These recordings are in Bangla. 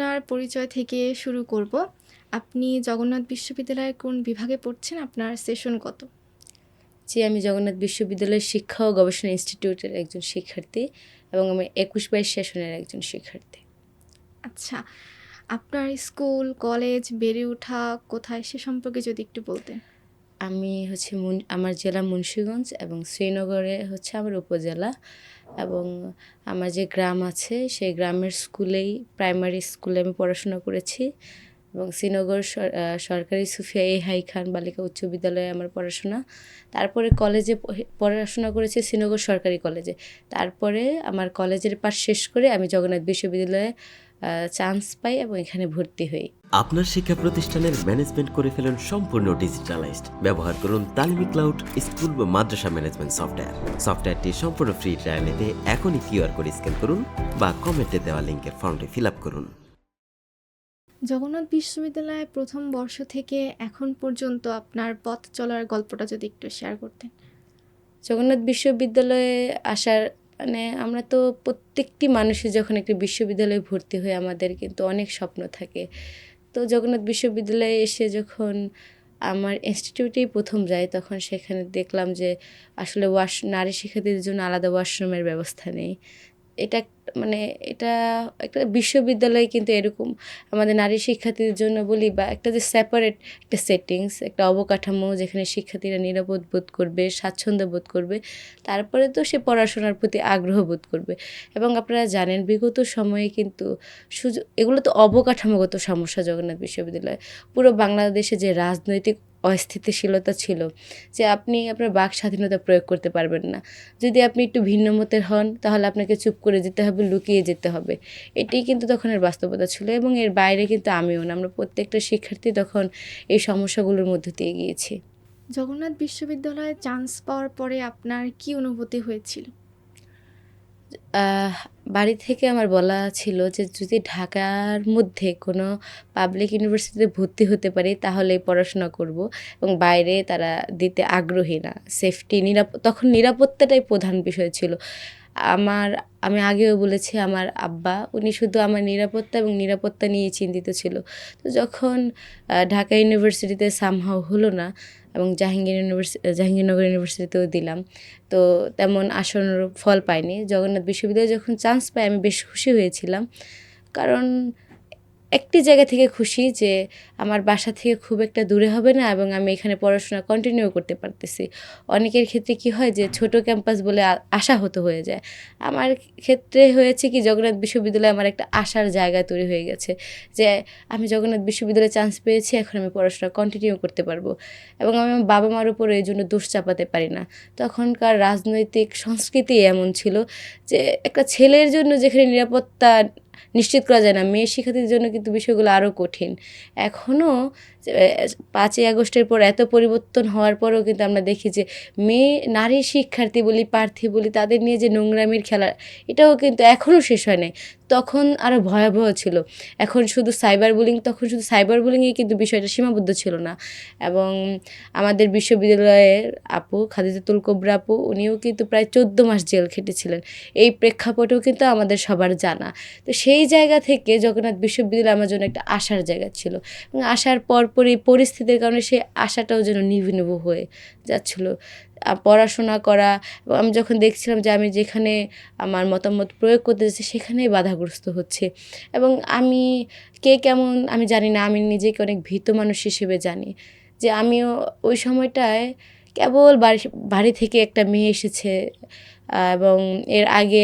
আপনার পরিচয় থেকে শুরু করব। আপনি জগন্নাথ বিশ্ববিদ্যালয়ের কোন বিভাগে পড়ছেন? আপনার সেশন কত? জি, আমি জগন্নাথ বিশ্ববিদ্যালয়ের শিক্ষা ও গবেষণা ইনস্টিটিউটের একজন শিক্ষার্থী এবং আমি ২১-২২ সেশনের একজন শিক্ষার্থী। আচ্ছা, আপনার স্কুল, কলেজ বেড়ে ওঠা কোথায় সে সম্পর্কে যদি একটু বলতেন? আমি হচ্ছে আমার জেলা মুন্সিগঞ্জ এবং শ্রীনগরে হচ্ছে আমার উপজেলা এবং আমার যে গ্রাম আছে সেই গ্রামের স্কুলেই প্রাইমারি স্কুলে আমি পড়াশোনা করেছি এবং শ্রীনগর সরকারি সুফিয়া এ হাই খান বালিকা উচ্চ বিদ্যালয়ে আমার পড়াশোনা। তারপরে কলেজে পড়াশোনা করেছি শ্রীনগর সরকারি কলেজে। তারপরে আমার কলেজের পাঠ শেষ করে আমি জগন্নাথ বিশ্ববিদ্যালয়ে চান্স পাই এবং এখানে ভর্তি হই। আপনার শিক্ষা প্রতিষ্ঠানের ম্যানেজমেন্ট করে ফেলুন সম্পূর্ণ ডিজিটালাইজড। ব্যবহার করুন তালিমি ক্লাউড স্কুল বা মাদ্রাসা ম্যানেজমেন্ট সফটওয়্যার। সফটওয়্যারটি সম্পূর্ণ ফ্রি ট্রায়াল নিতে এখনই কিউআর কোড স্ক্যান করুন বা কমেন্টে দেওয়া লিঙ্কের ফর্মটি ফিল আপ করুন। জগন্নাথ বিশ্ববিদ্যালয়ে ১ম বর্ষ থেকে এখন পর্যন্ত আপনার পথ চলার গল্পটা যদি একটু শেয়ার করতেন। জগন্নাথ বিশ্ববিদ্যালয়ে আসার মানে আমরা তো প্রত্যেকটি মানুষের যখন একটি বিশ্ববিদ্যালয়ে ভর্তি হই আমাদের কিন্তু অনেক স্বপ্ন থাকে। তো জগন্নাথ বিশ্ববিদ্যালয়ে এসে যখন আমার ইনস্টিটিউটেই প্রথম যাই তখন সেখানে দেখলাম যে আসলে নারী শিক্ষার্থীদের জন্য আলাদা ওয়াশরুমের ব্যবস্থা নেই। এটা মানে এটা একটা বিশ্ববিদ্যালয় কিন্তু এরকম আমাদের নারী শিক্ষার্থীদের জন্য বলি বা একটা যে সেপারেট একটা সেটিংস, একটা অবকাঠামো যেখানে শিক্ষার্থীরা নিরাপদ বোধ করবে, স্বাচ্ছন্দ্য বোধ করবে। তারপরে তো সে পড়াশোনার প্রতি আগ্রহ বোধ করবে এবং আপনারা জানেন বিগত সময়ে কিন্তু এগুলো তো অবকাঠামোগত সমস্যা জগন্নাথ বিশ্ববিদ্যালয়ে। পুরো বাংলাদেশে যে রাজনৈতিক অস্থিতিশীলতা ছিল যে আপনি আপনার বাক স্বাধীনতা প্রয়োগ করতে পারবেন না। যদি আপনি একটু ভিন্ন মতের হন তাহলে আপনাকে চুপ করে যেতে হবে, লুকিয়ে যেতে হবে। এটাই কিন্তু তখনের বাস্তবতা ছিল এবং এর বাইরে কিন্তু আমিও না। আমরা প্রত্যেকটা শিক্ষার্থী তখন এই সমস্যাগুলোর মধ্য দিয়ে গিয়েছি। জগন্নাথ বিশ্ববিদ্যালয়ে চান্স পাওয়ার পরে আপনার কি অনুভূতি হয়েছিল? আহ বাড়ি থেকে আমার বলা ছিল যে যদি ঢাকার মধ্যে কোনো পাবলিক ইউনিভার্সিটিতে ভর্তি হতে পারি তাহলেই পড়াশোনা করব এবং বাইরে তারা দিতে আগ্রহী না। সেফটি তখন নিরাপত্তাটাই প্রধান বিষয় ছিল। আমার আমি আগেও বলেছি আমার আব্বা উনি শুধু আমার নিরাপত্তা এবং নিরাপত্তা নিয়ে চিন্তিত ছিল। তো যখন ঢাকা ইউনিভার্সিটিতে সামহাও হলো না এবং জাহাঙ্গীরনগর ইউনিভার্সিটিতেও দিলাম। তো তেমন আশানুরূপ ফল পাইনি। জগন্নাথ বিশ্ববিদ্যালয়ে যখন চান্স পাই আমি বেশ খুশি হয়েছিলাম। কারণ একটি জায়গা থেকে খুশি যে আমার বাসা থেকে খুব একটা দূরে হবে না এবং আমি এখানে পড়াশোনা কন্টিনিউ করতে পারতেছি। অনেকের ক্ষেত্রে কি হয় যে ছোট ক্যাম্পাস বলে আশাহত হয়ে যায়। আমার ক্ষেত্রে হয়েছে কি জগন্নাথ বিশ্ববিদ্যালয়ে আমার একটা আশার জায়গা তৈরি হয়ে গেছে যে আমি জগন্নাথ বিশ্ববিদ্যালয়ে চান্স পেয়েছি, এখন আমি পড়াশোনা কন্টিনিউ করতে পারবো এবং আমি আমার বাবা-মার উপরে এই জন্য দোষ চাপাতে পারি না। তখনকার রাজনৈতিক সংস্কৃতি এমন ছিল যে একটা ছেলের জন্য যেখানে নিরাপত্তা নিশ্চিত করা যায় না, মেয়ে শিক্ষার্থীদের জন্য কিন্তু বিষয়গুলো আরও কঠিন। এখনও ৫ই আগস্টের পর এত পরিবর্তন হওয়ার পরেও কিন্তু আমরা দেখি যে নারী শিক্ষার্থী বলি, প্রার্থী বলি তাদের নিয়ে যে নোংরামির খেলা এটাও কিন্তু এখনও শেষ হয় নাই। তখন আরও ভয়াবহ ছিল। তখন শুধু সাইবার বুলিংয়ে কিন্তু বিষয়টা সীমাবদ্ধ ছিল না এবং আমাদের বিশ্ববিদ্যালয়ের আপু খাদিজাতুল কোবরা আপু উনিও কিন্তু প্রায় ১৪ মাস জেল খেটেছিলেন। এই প্রেক্ষাপটেও কিন্তু আমাদের সবার জানা। তো সেই জায়গা থেকে জগন্নাথ বিশ্ববিদ্যালয় আমার জন্য একটা আশার জায়গা ছিল এবং আসার পরপরই পরিস্থিতির কারণে সেই আশাটাও যেন নিভু নিভু হয়ে যাচ্ছিল। পড়াশোনা করা এবং আমি যখন দেখছিলাম যে আমি যেখানে আমার মতামত প্রয়োগ করতে যাচ্ছি সেখানেই বাধাগ্রস্ত হচ্ছে এবং কে কেমন আমি জানি না, আমি নিজেকে অনেক ভীত মানুষ হিসেবে জানি যে আমিও ওই সময়টায় কেবল বাড়ি থেকে একটা মেয়ে এসেছে এবং এর আগে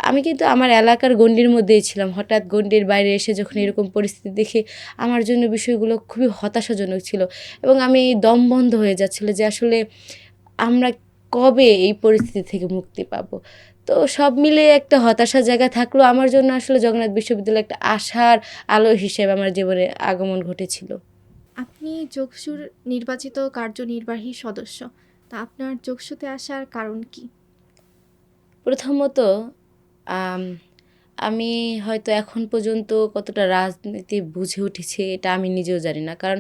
আমি কিন্তু আমার এলাকার গণ্ডির মধ্যেই ছিলাম। হঠাৎ গণ্ডির বাইরে এসে যখন এরকম পরিস্থিতি দেখি আমার জন্য বিষয়গুলো খুবই হতাশাজনক ছিল এবং আমি দম বন্ধ হয়ে যাচ্ছিল যে আসলে আমরা কবে এই পরিস্থিতি থেকে মুক্তি পাবো। তো সব মিলিয়ে একটা হতাশার জায়গা থাকলেও আমার জন্য আসলে জগন্নাথ বিশ্ববিদ্যালয় একটা আশার আলো হিসেবে আমার জীবনে আগমন ঘটেছিল। আপনি যোগসুর নির্বাচিত কার্যনির্বাহী সদস্য। তা আপনার যোগসুতে আসার কারণ কি? প্রথমত আম আমি হয়তো এখন পর্যন্ত কতটা রাজনীতি বুঝে উঠেছি এটা আমি নিজেও জানি না। কারণ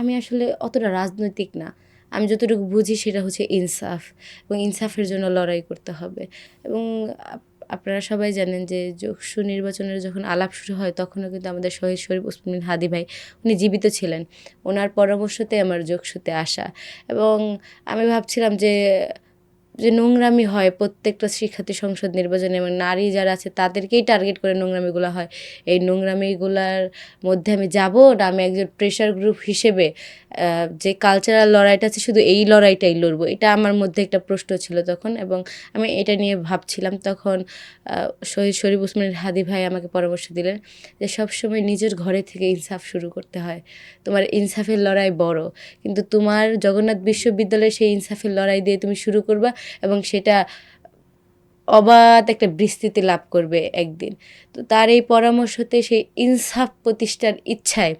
আমি আসলে অতটা রাজনৈতিক না। আমি যতটুকু বুঝি সেটা হচ্ছে ইনসাফ এবং ইনসাফের জন্য লড়াই করতে হবে এবং আপনারা সবাই জানেন যে যকসু নির্বাচনের যখন আলাপ শুরু হয় তখনও কিন্তু আমাদের শহীদ শরীফ ওসমান হাদি ভাই উনি জীবিত ছিলেন। ওনার পরামর্শতে আমার যকসুতে আসা, এবং আমি ভাবছিলাম যে যে নোংরামি হয় প্রত্যেকটা শিক্ষার্থী সংসদ নির্বাচনে, এবং নারী যারা আছে তাদেরকেই টার্গেট করে নোংরামিগুলো হয়। এই নোংরামিগুলার মধ্যে আমি যাব না, আমি একজন প্রেশার গ্রুপ হিসেবে যে কালচারাল লড়াইটা আছে শুধু এই লড়াইটাই লড়বো, এটা আমার মধ্যে একটা প্রশ্ন ছিল তখন, এবং আমি এটা নিয়ে ভাবছিলাম। তখন শহীদ শরীফ ওসমান হাদি ভাই আমাকে পরামর্শ দিলেন যে সবসময় নিজের ঘরে থেকে ইনসাফ শুরু করতে হয়, তোমার ইনসাফের লড়াই বড়, কিন্তু তোমার জগন্নাথ বিশ্ববিদ্যালয়ে সেই ইনসাফের লড়াই দিয়ে তুমি শুরু করবা এবং সেটা অবাধ একটা বিস্তৃতি লাভ করবে একদিন। তো তার এই পরামর্শতে সেই ইনসাফ প্রতিষ্ঠার ইচ্ছায়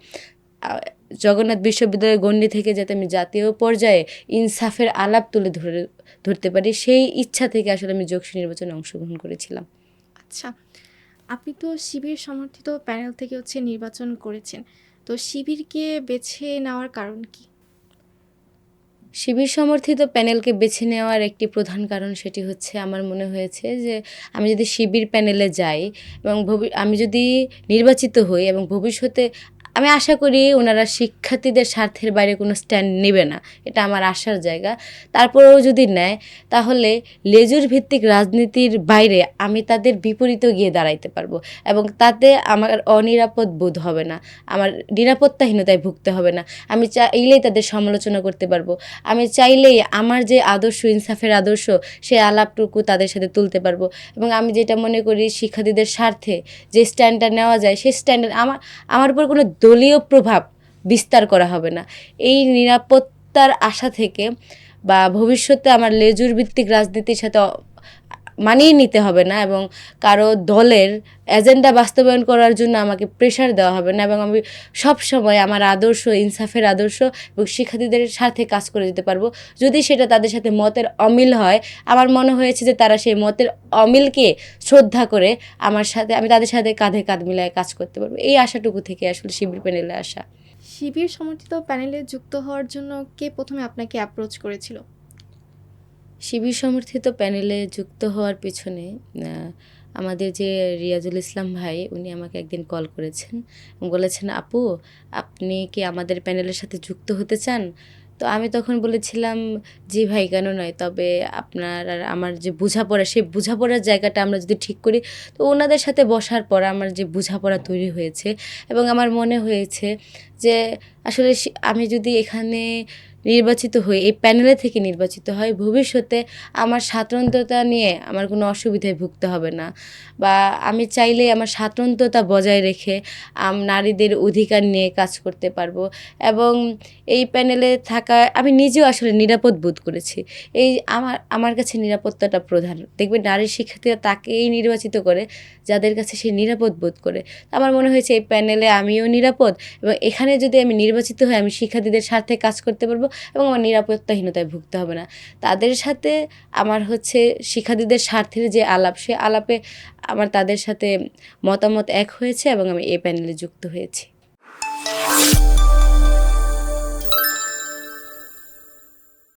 জগন্নাথ বিশ্ববিদ্যালয়ের গণ্ডি থেকে যাতে আমি জাতীয় পর্যায়ে ইনসাফের আলাপ তুলে ধরতে পারি, সেই ইচ্ছা থেকে আসলে আমি যকসু নির্বাচনে অংশগ্রহণ করেছিলাম। আচ্ছা, আপনি তো শিবির সমর্থিত প্যানেল থেকে নির্বাচন করেছেন। তো শিবিরকে বেছে নেওয়ার কারণ কি? শিবির সমর্থিত প্যানেলকে বেছে নেওয়ার একটি প্রধান কারণ সেটি হচ্ছে, আমার মনে হয়েছে যে আমি যদি শিবির প্যানেলে যাই এবং আমি যদি নির্বাচিত হই এবং ভবিষ্যতে, আমি আশা করি ওনারা শিক্ষার্থীদের স্বার্থের বাইরে কোনো স্ট্যান্ড নেবে না, এটা আমার আশার জায়গা। তারপরেও যদি নেয় তাহলে লেজুর ভিত্তিক রাজনীতির বাইরে আমি তাদের বিপরীতেও গিয়ে দাঁড়াইতে পারবো, এবং তাতে আমার অনিরাপদ বোধ হবে না, আমার নিরাপত্তাহীনতায় ভুগতে হবে না। আমি চাইলেই তাদের সমালোচনা করতে পারবো, আমি চাইলেই আমার যে আদর্শ, ইনসাফের আদর্শ, সেই আলাপটুকু তাদের সাথে তুলতে পারবো। এবং আমি যেটা মনে করি শিক্ষার্থীদের স্বার্থে যে স্ট্যান্ডটা নেওয়া যায়, সেই স্ট্যান্ডে আমার উপর কোনো দলীয় প্রভাব বিস্তার করা হবে না। এই নিরাপত্তার আশা থেকে বা ভবিষ্যতে আমার লেজুর ভিত্তিক রাজনীতির সাথে মানিয়ে নিতে হবে না, এবং কারো দলের এজেন্ডা বাস্তবায়ন করার জন্য আমাকে প্রেশার দেওয়া হবে না, এবং আমি সব সময় আমার আদর্শ, ইনসাফের আদর্শ এবং শিক্ষার্থীদের সাথে কাজ করে যেতে পারবো। যদি সেটা তাদের সাথে মতের অমিল হয়, আমার মনে হয়েছে যে তারা সেই মতের অমিলকে শ্রদ্ধা করে আমি তাদের সাথে কাঁধে কাঁধ মিলায় কাজ করতে পারবো। এই আশাটুকু থেকে আসলে শিবির প্যানেলে আসা। শিবির সমর্থিত প্যানেলে যুক্ত হওয়ার জন্য কে প্রথমে আপনাকে অ্যাপ্রোচ করেছিল? শিবির সমর্থিত প্যানেলে যুক্ত হওয়ার পেছনে আমাদের যে রিয়াজুল ইসলাম ভাই, উনি আমাকে একদিন কল করেছেন এবং বলেছেন, আপু আপনি কি আমাদের প্যানেলের সাথে যুক্ত হতে চান? তো আমি তখন বলেছিলাম, জি ভাই, কেন নয়, তবে আপনার আর আমার যে বোঝাপড়া, সেই বোঝাপড়ার জায়গাটা আমরা যদি ঠিক করি। তো ওনাদের সাথে বসার পর আমার যে বোঝাপড়া তৈরি হয়েছে, এবং আমার মনে হয়েছে যে আসলে আমি যদি এখানে নির্বাচিত হই, এই প্যানেলে থেকে নির্বাচিত হয়, ভবিষ্যতে আমার স্বাতন্ত্র্যতা নিয়ে আমার কোনো অসুবিধায় ভুগতে হবে না, বা আমি চাইলেই আমার স্বাতন্ত্র্যতা বজায় রেখে নারীদের অধিকার নিয়ে কাজ করতে পারবো। এবং এই প্যানেলে থাকা আমি নিজেও আসলে নিরাপদ বোধ করেছি। এই আমার কাছে নিরাপত্তাটা প্রধান। দেখবেন নারী শিক্ষার্থীরা তাকেই নির্বাচিত করে যাদের কাছে সে নিরাপদ বোধ করে। আমার মনে হয়েছে এই প্যানেলে আমিও নিরাপদ, এবং এখানে যদি আমি নির্বাচিত হই আমি শিক্ষার্থীদের স্বার্থে কাজ করতে পারবো এবং আমার নিরাপত্তাহীনতায় ভুগতে হবে না। তাদের সাথে আমার শিক্ষার্থীদের স্বার্থের যে আলাপ, সে আলাপে আমার তাদের সাথে মতামত এক হয়েছে এবং আমি এই প্যানেলে যুক্ত হয়েছি।